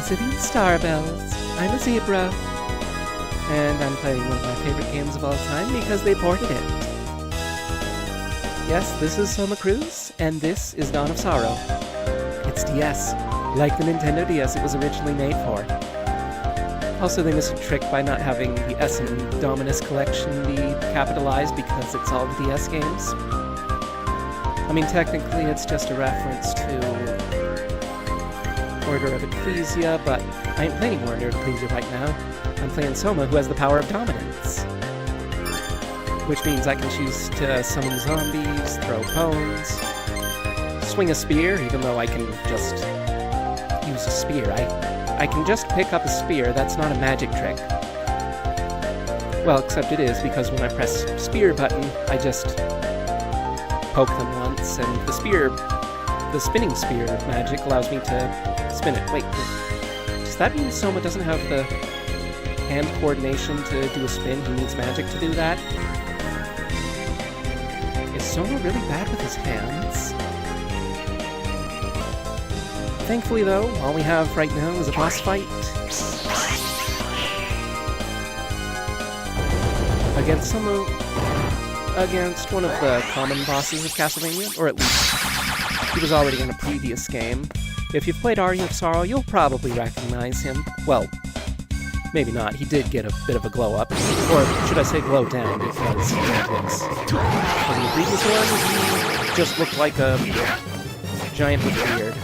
Zivian Starbells. I'm a zebra. And I'm playing one of my favorite games of all time because they ported it. Yes, this is SOMA Cruise, and this is Dawn of Sorrow. It's DS, like the Nintendo DS it was originally made for. Also, they missed a trick by not having the S and Dominus collection be capitalized because it's all the DS games. I mean, technically it's just a reference to Order of Ecclesia, but I ain't playing Order of Ecclesia right now. I'm playing SOMA, who has the power of dominance. Which means I can choose to summon zombies, throw bones, swing a spear, even though I can just use a spear. I can just pick up a spear, that's not a magic trick. Well, except it is, because when I press spear button, I just poke them once, and the spinning spear magic allows me to spin it. Wait, does that mean SOMA doesn't have the hand coordination to do a spin? He needs magic to do that? Is SOMA really bad with his hands? Thankfully, though, all we have right now is a boss fight against one of the common bosses of Castlevania, or at least he was already in a previous game. If you've played Aria of Sorrow, you'll probably recognize him. Well, maybe not. He did get a bit of a glow up, or should I say glow down, because he had this. But in the previous one, he just looked like a giant with a beard.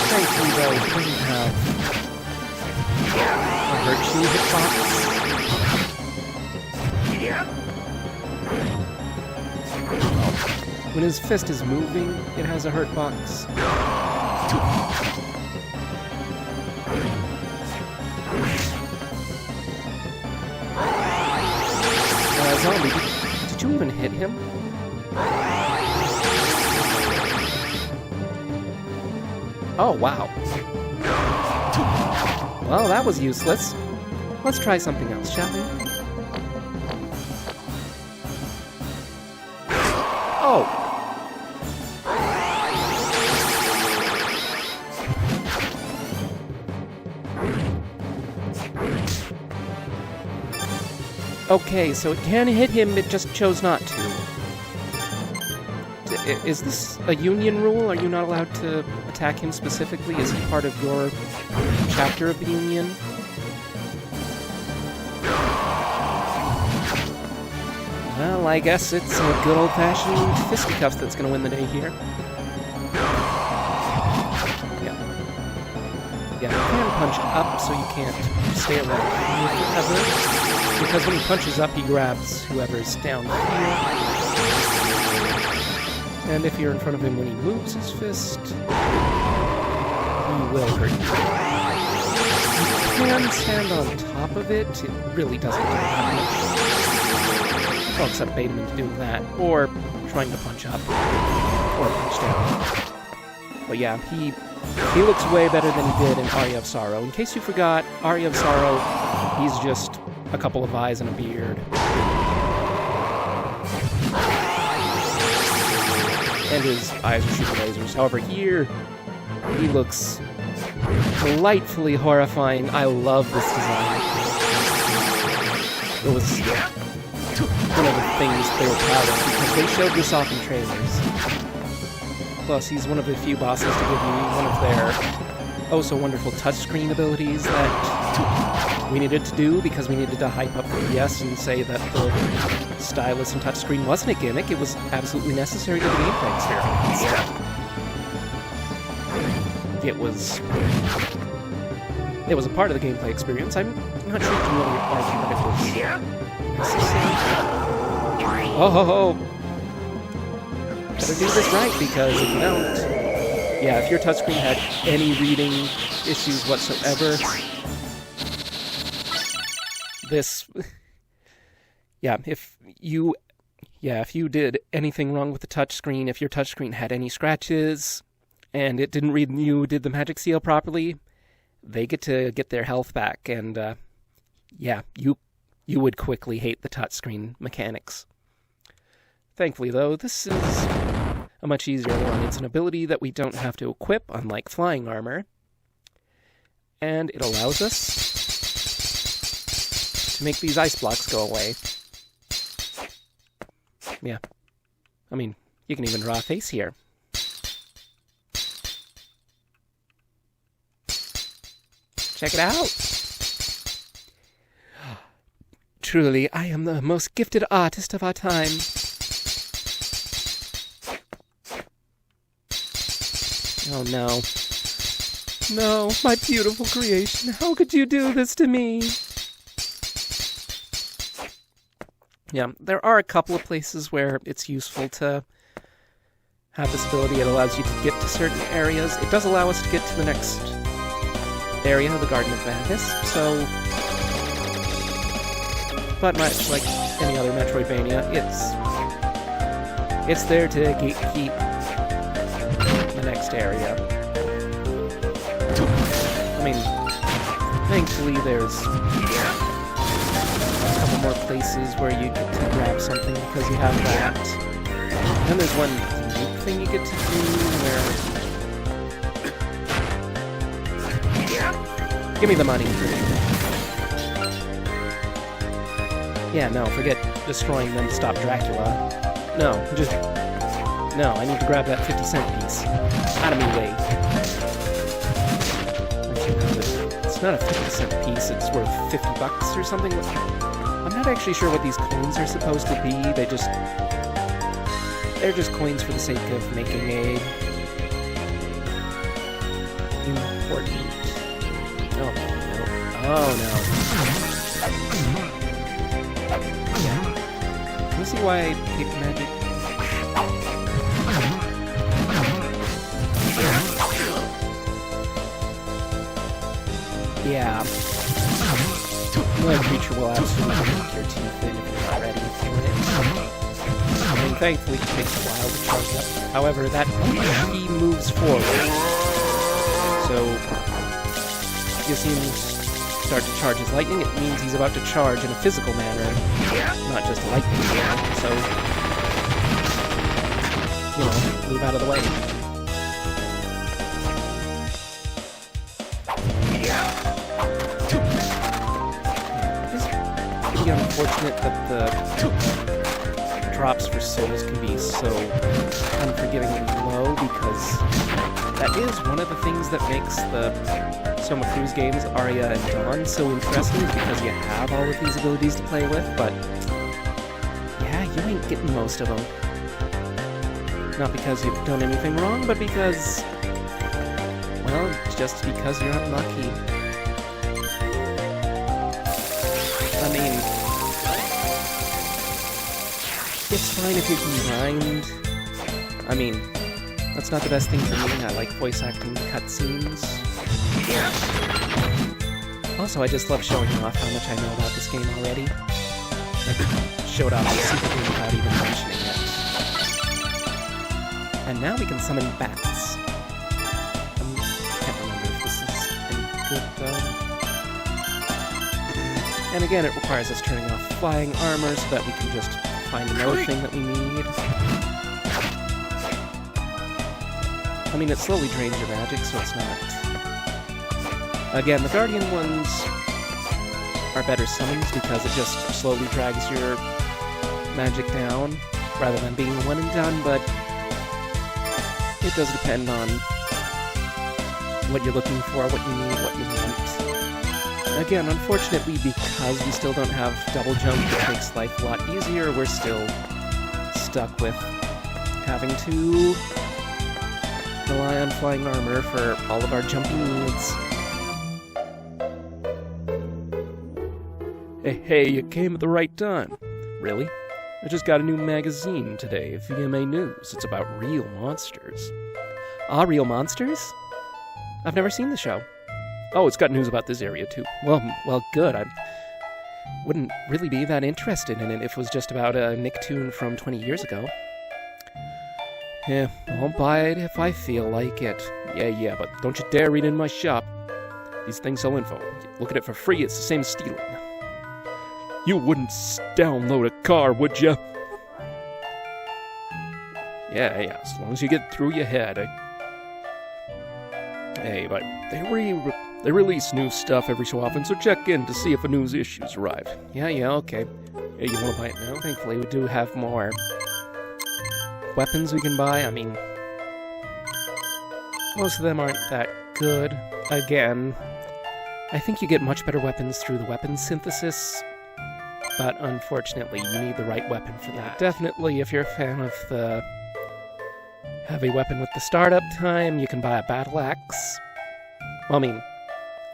Thankfully, though, he doesn't have a virtue hitbox. When his fist is moving, it has a hurt box. Zombie, did you even hit him? Oh, wow. Well, that was useless. Let's try something else, shall we? Oh! Okay, so it can hit him, it just chose not to. Is this a union rule? Are you not allowed to attack him specifically? Is he part of your chapter of the union? Well, I guess it's a good old-fashioned fisticuffs that's gonna win the day here. Yeah, you can punch up, so you can't stay around forever. Because when he punches up, he grabs whoever's down here. And if you're in front of him when he moves his fist, he will hurt you. You can stand on top of it, it really doesn't do that much. Well, except bait him into doing that, or trying to punch up, or punch down. But yeah, he looks way better than he did in Aria of Sorrow. In case you forgot, Aria of Sorrow, he's just a couple of eyes and a beard. And his eyes are shooting lasers. However, here, he looks delightfully horrifying. I love this design. It was one of the things they were proud of, because they showed this off in trailers. Plus, he's one of the few bosses to give me one of their oh-so-wonderful touchscreen abilities that we needed to do, because we needed to hype up the DS and say that the stylus and touchscreen wasn't a gimmick, it was absolutely necessary to the gameplay experience. It was a part of the gameplay experience. I'm not sure you can really argue that it was necessary. Oh! Better do this right, because if you don't... Yeah, if your touchscreen had any reading issues whatsoever... if you did anything wrong with the touchscreen, if your touchscreen had any scratches, and it didn't read you did the magic seal properly, they get to get their health back, and you would quickly hate the touchscreen mechanics. Thankfully, though, this is a much easier one. It's an ability that we don't have to equip, unlike flying armor. And it allows us to make these ice blocks go away. Yeah. I mean, you can even draw a face here. Check it out! Truly, I am the most gifted artist of our time. Oh no. No, my beautiful creation, how could you do this to me? Yeah, there are a couple of places where it's useful to have this ability. It allows you to get to certain areas. It does allow us to get to the next area, the Garden of Madness, so... But much like any other Metroidvania, it's there to gatekeep the next area. I mean, thankfully there's a couple more places where you get to grab something because you have that. And there's one unique thing you get to do where... Give me the money. Yeah, no, forget destroying them to stop Dracula. No, No, I need to grab that 50-cent piece. Out of me way. It's not a 50-cent piece, it's worth $50 or something. I'm not actually sure what these coins are supposed to be. They're just coins for the sake of making a important... Oh, no. Oh, no. Can you see why I hate magic? Yeah. No creature will absolutely make your teeth in if you're not ready for it. I mean, thankfully it takes a while to charge up. However, that he moves forward. So, if you see him start to charge his lightning, it means he's about to charge in a physical manner, not just a lightning manner. So, you know, move out of the way. Unfortunate that the drops for souls can be so unforgivingly low, because that is one of the things that makes the Soma Cruise games, Aria and Dawn, so interesting, is because you have all of these abilities to play with, but yeah, you ain't getting most of them. Not because you've done anything wrong, but because, well, just because you're unlucky. I mean, it's fine if you can grind. I mean, that's not the best thing for me. I like voice acting cutscenes. Also, I just love showing off how much I know about this game already. I showed off the secret without even mentioning it. And now we can summon bats. I can't remember if this is any good, though. And again, it requires us turning off flying armor so that we can just find another thing that we need. I mean, it slowly drains your magic, so it's not... Again, the Guardian ones are better summons because it just slowly drags your magic down, rather than being one and done, but it does depend on what you're looking for, what you need, what you want. Again, unfortunately, because we still don't have double jump, which makes life a lot easier, we're still stuck with having to rely on flying armor for all of our jumping needs. Hey, you came at the right time. Really? I just got a new magazine today, VMA News. It's about real monsters. Ah, real monsters? I've never seen the show. Oh, it's got news about this area, too. Well, good. I wouldn't really be that interested in it if it was just about a Nicktoon from 20 years ago. Yeah, I'll buy it if I feel like it. Yeah, but don't you dare read it in my shop. These things sell info. Look at it for free, it's the same as stealing. You wouldn't download a car, would ya? Yeah, as long as you get through your head. Hey, but they release new stuff every so often, so check in to see if a new issue's arrived. Yeah, okay. Hey, you wanna buy it now? Thankfully, we do have more weapons we can buy. I mean, most of them aren't that good. Again, I think you get much better weapons through the weapons synthesis, but unfortunately, you need the right weapon for that. Definitely, if you're a fan of the heavy weapon with the startup time, you can buy a battle axe. Well, I mean,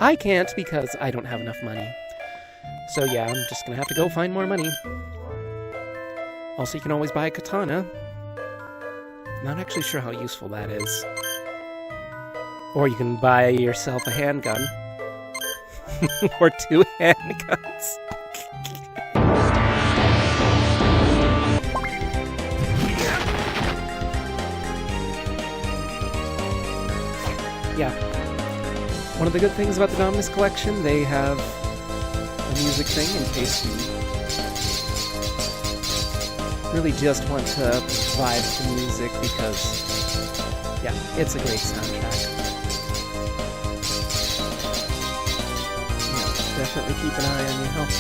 I can't because I don't have enough money. So yeah, I'm just gonna have to go find more money. Also, you can always buy a katana. Not actually sure how useful that is. Or you can buy yourself a handgun. Or 2 handguns. Yeah. One of the good things about the Dominus collection, they have a music thing in case you really just want to vibe to music, because, yeah, it's a great soundtrack. Yeah, definitely keep an eye on your health,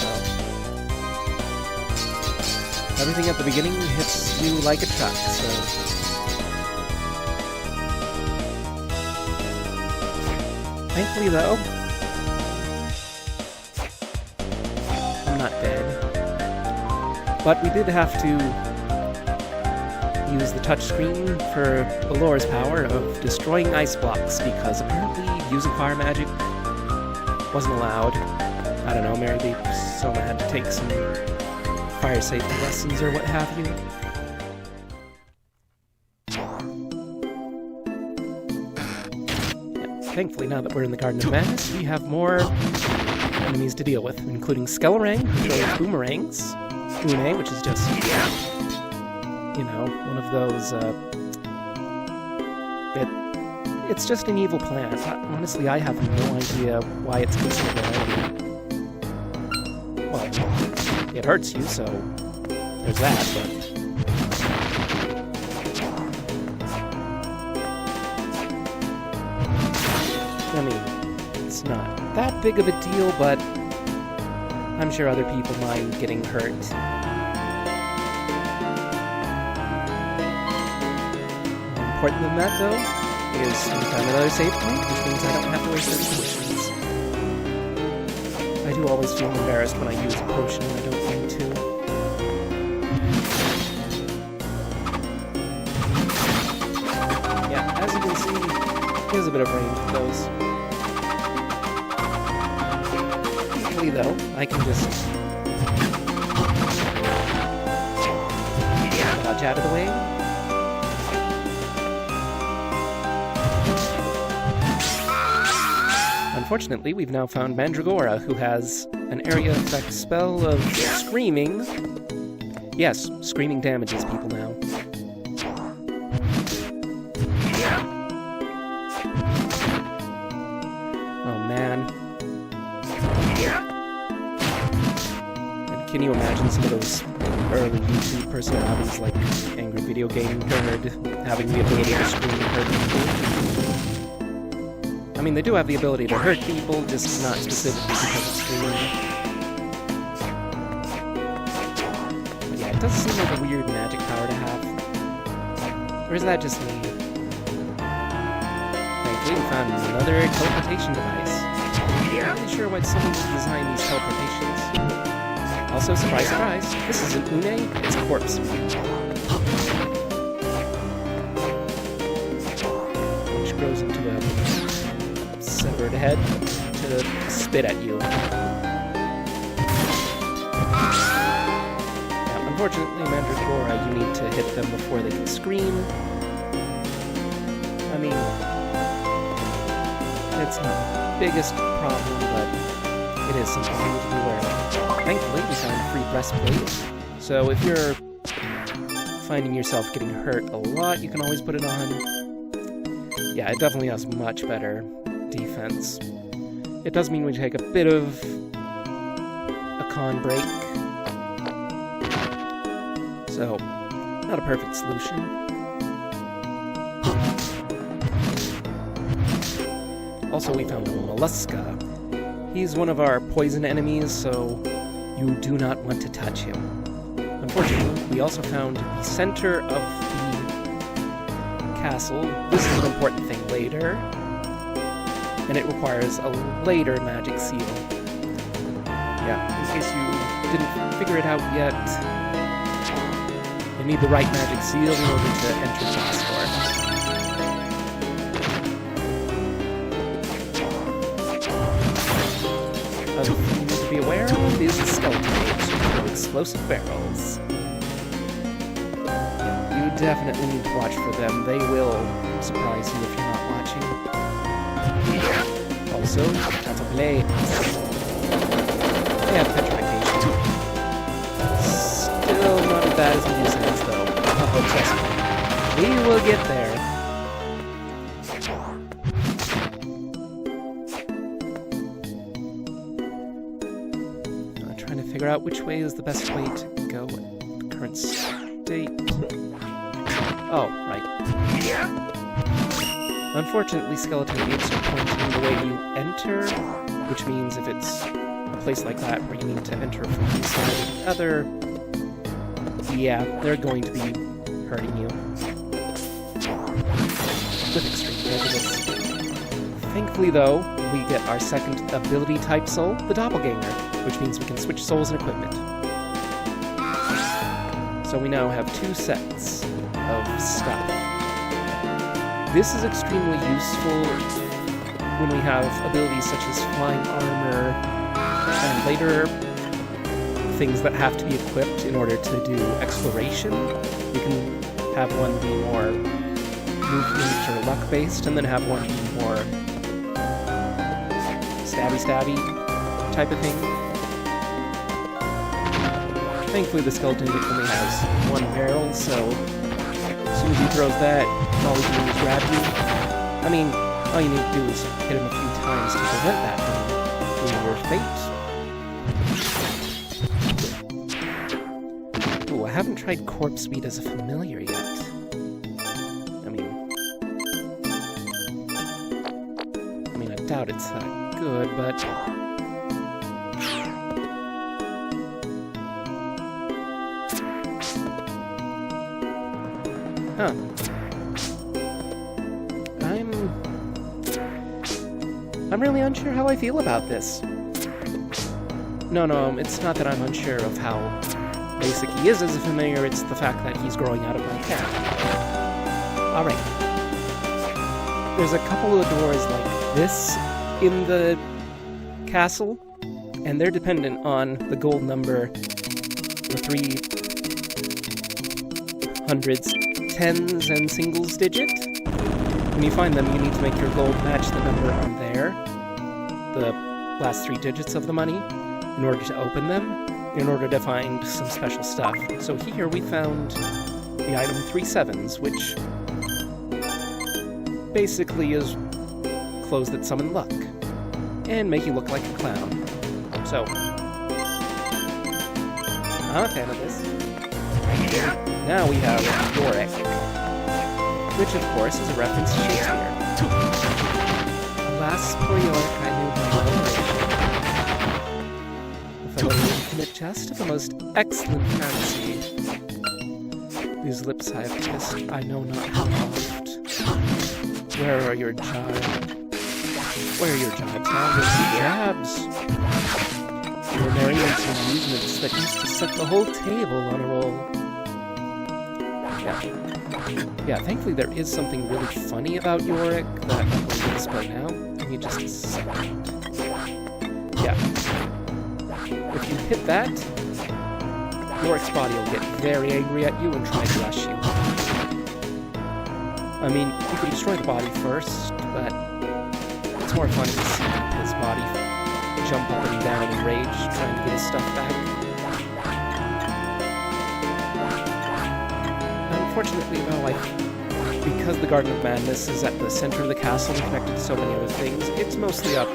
though. Everything at the beginning hits you like a truck, so... Thankfully, though, I'm not dead. But we did have to use the touchscreen for Balore's power of destroying ice blocks, because apparently using fire magic wasn't allowed. I don't know, maybe Soma had to take some fire safety lessons or what have you. Thankfully, now that we're in the Garden of Madness, we have more enemies to deal with, including Skelerang, who throws boomerangs, Une, which is just, you know, one of those, it's just an evil plant. Honestly, I have no idea why it's considered an enemy. Well, it hurts you, so there's that, but... I mean, it's not that big of a deal, but I'm sure other people mind getting hurt. More important than that, though, is we found another save point, which means I don't have to waste any potions. I do always feel embarrassed when I use a potion and I don't need to. Yeah, as you can see, there's a bit of range with those. Usually, though, I can just dodge out of the way. Unfortunately, we've now found Mandragora, who has an area effect spell of screaming. Yes, screaming damages people now. Can you imagine some of those early YouTube personalities like Angry Video Game Nerd having the ability to scream and hurt people? I mean, they do have the ability to hurt people, just not specifically because of screaming. But yeah, it does seem like a weird magic power to have. Or is that just me? Thankfully, we found another teleportation device. I'm not really sure why someone would design these teleportations. Also, surprise, surprise, this isn't Une, it's a corpse. Which grows into a severed head to spit at you. Now, unfortunately, Mandragora, you need to hit them before they can scream. I mean, it's not the biggest problem, but it is something you need to be aware of. Thankfully, we found a free breastplate, so if you're finding yourself getting hurt a lot, you can always put it on. Yeah, it definitely has much better defense. It does mean we take a bit of a con break, so not a perfect solution. Also, we found a mollusca. He's one of our poison enemies, so you do not want to touch him. Unfortunately, we also found the center of the castle. This is an important thing later, and it requires a later magic seal. Yeah, in case you didn't figure it out yet, you need the right magic seal in order to enter the door. Another thing you need to be aware of is the skeleton apes with explosive barrels. You definitely need to watch for them. They will surprise you if you're not watching. Also, Castlevania. They have petrification. Still not as bad as Medusa's, though. Oh, trust me. We will get there. I'm trying to figure out which way is the best way to go at current state. Oh, right. Unfortunately, skeleton apes are pointing the way you enter, which means if it's a place like that where you need to enter from one side or the other, yeah, they're going to be hurting you. With extreme prejudice. Thankfully, though, we get our second ability type soul, the Doppelganger, which means we can switch souls and equipment. So we now have 2 sets of stuff. This is extremely useful when we have abilities such as flying armor and later things that have to be equipped in order to do exploration. You can have one be more movement or luck based, and then have one be more stabby type of thing. Thankfully, the skeleton only has 1 barrel, so as soon as he throws that, all he can do is grab you. I mean, all you need to do is hit him a few times to prevent that from being your fate. Ooh, I haven't tried Corpse Speed as a familiar yet. I mean, I doubt it's that good, but... Huh. I'm really unsure how I feel about this. No, it's not that I'm unsure of how basic he is as a familiar, it's the fact that he's growing out of my cat. Alright. There's a couple of doors like this in the castle, and they're dependent on the gold number, the 300s, 10s, and singles digit. When you find them, you need to make your gold match the number on there, the last 3 digits of the money, in order to open them, in order to find some special stuff. So here we found the item 3 sevens, which basically is clothes that summon luck, and make you look like a clown. So, I'm a fan of this. Now we have Yorick, which of course is a reference to Shakespeare. Alas, poor Yorick, I knew him well. A fellow infinite jest of the most excellent fancy. These lips I have kissed, I know not how oft. Where are your jibes? Where are your jibes? Now, where's your jabs? Your merriments and amusements that used to set the whole table on a roll. Yeah, thankfully there is something really funny about Yorick that I'm going to display now. Give me just a second. Yeah. If you hit that, Yorick's body will get very angry at you and try to rush you. I mean, you can destroy the body first, but it's more fun to see his body jump up and down in rage, trying to get his stuff back. Unfortunately, though, because the Garden of Madness is at the center of the castle and connected to so many other things, it's mostly an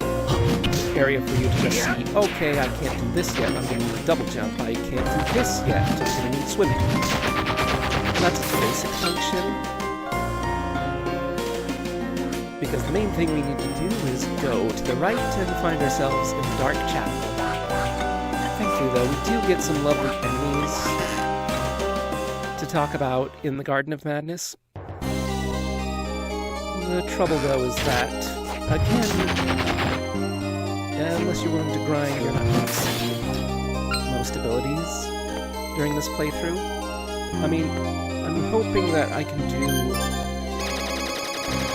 area for you to just see, okay, I can't do this yet, I'm going to need a double jump, I can't do this yet, I'm going to need swimming. And that's its basic function. Because the main thing we need to do is go to the right and find ourselves in the Dark Chapel. Thankfully, though, we do get some lovely enemies to talk about in the Garden of Madness. The trouble, though, is that, again, unless you're willing to grind, you're not going to see most abilities during this playthrough. I mean, I'm hoping that I can do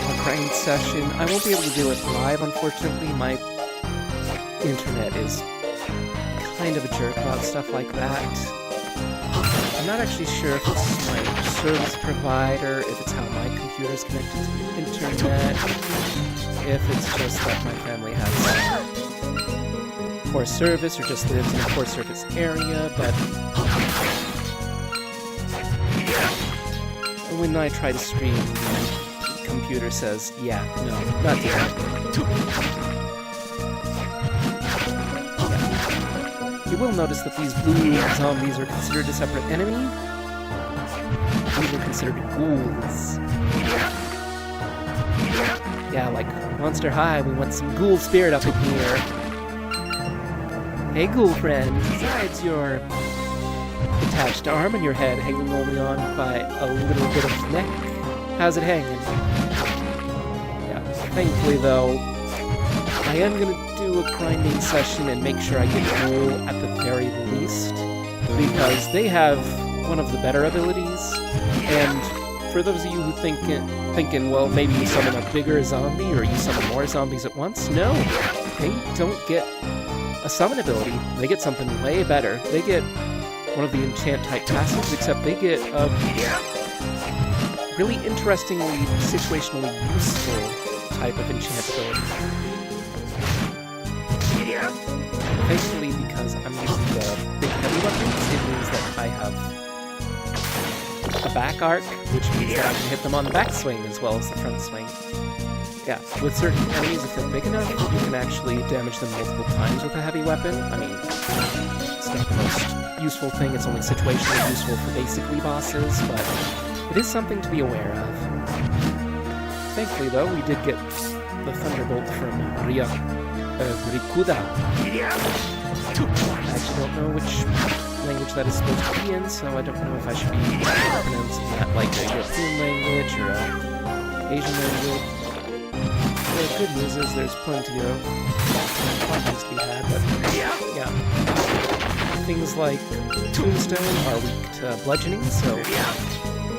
a grind session. I won't be able to do it live, unfortunately. My internet is kind of a jerk about stuff like that. I'm not actually sure if it's my service provider, if it's how my computer is connected to the internet, if it's just that my family has poor service or just lives in a poor service area, but when I try to stream, the computer says, yeah, no, not doing it. You will notice that these blue zombies are considered a separate enemy. These are considered ghouls. Yeah, like Monster High, we want some ghoul spirit up in here. Hey, ghoul friend, besides your attached arm and your head hanging only on by a little bit of neck, how's it hanging? Yeah, thankfully though, I am going to do a grinding session and make sure I get ghoul at the very least, because they have one of the better abilities, and for those of you who thinking, well, maybe you summon a bigger zombie or you summon more zombies at once, no, they don't get a summon ability, they get something way better. They get one of the enchant type passives, except they get a really interestingly, situationally useful type of enchant ability. Thankfully, because I'm using the big heavy weapons, it means that I have a back arc, which means that I can hit them on the backswing as well as the front swing. Yeah, with certain enemies, if they're big enough, you can actually damage them multiple times with a heavy weapon. I mean, it's not the most useful thing, it's only situationally useful for basically bosses, but it is something to be aware of. Thankfully, though, we did get the Thunderbolt from Rikuda. I actually don't know which language that is supposed to be in, so I don't know if I should be pronouncing that like a European language or an Asian language. The good news is there's plenty of context to be had, but yeah. Things like Tombstone are weak to bludgeoning, so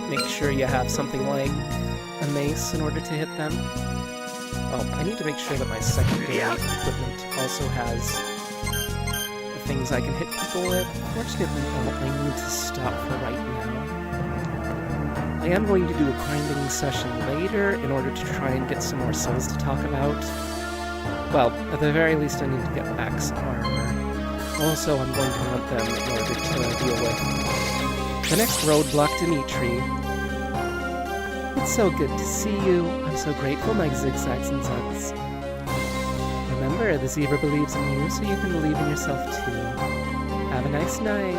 make sure you have something like a mace in order to hit them. Oh, I need to make sure that my secondary equipment also has the things I can hit people with. Fortunately, I need to stop for right now. I am going to do a grinding session later in order to try and get some more souls to talk about. Well, at the very least I need to get Axe armor. Also, I'm going to want them in order to deal with the next roadblock, Dimitri. It's so good to see you. I'm so grateful, my zigzags and zugs. Remember, the zebra believes in you, so you can believe in yourself too. Have a nice night.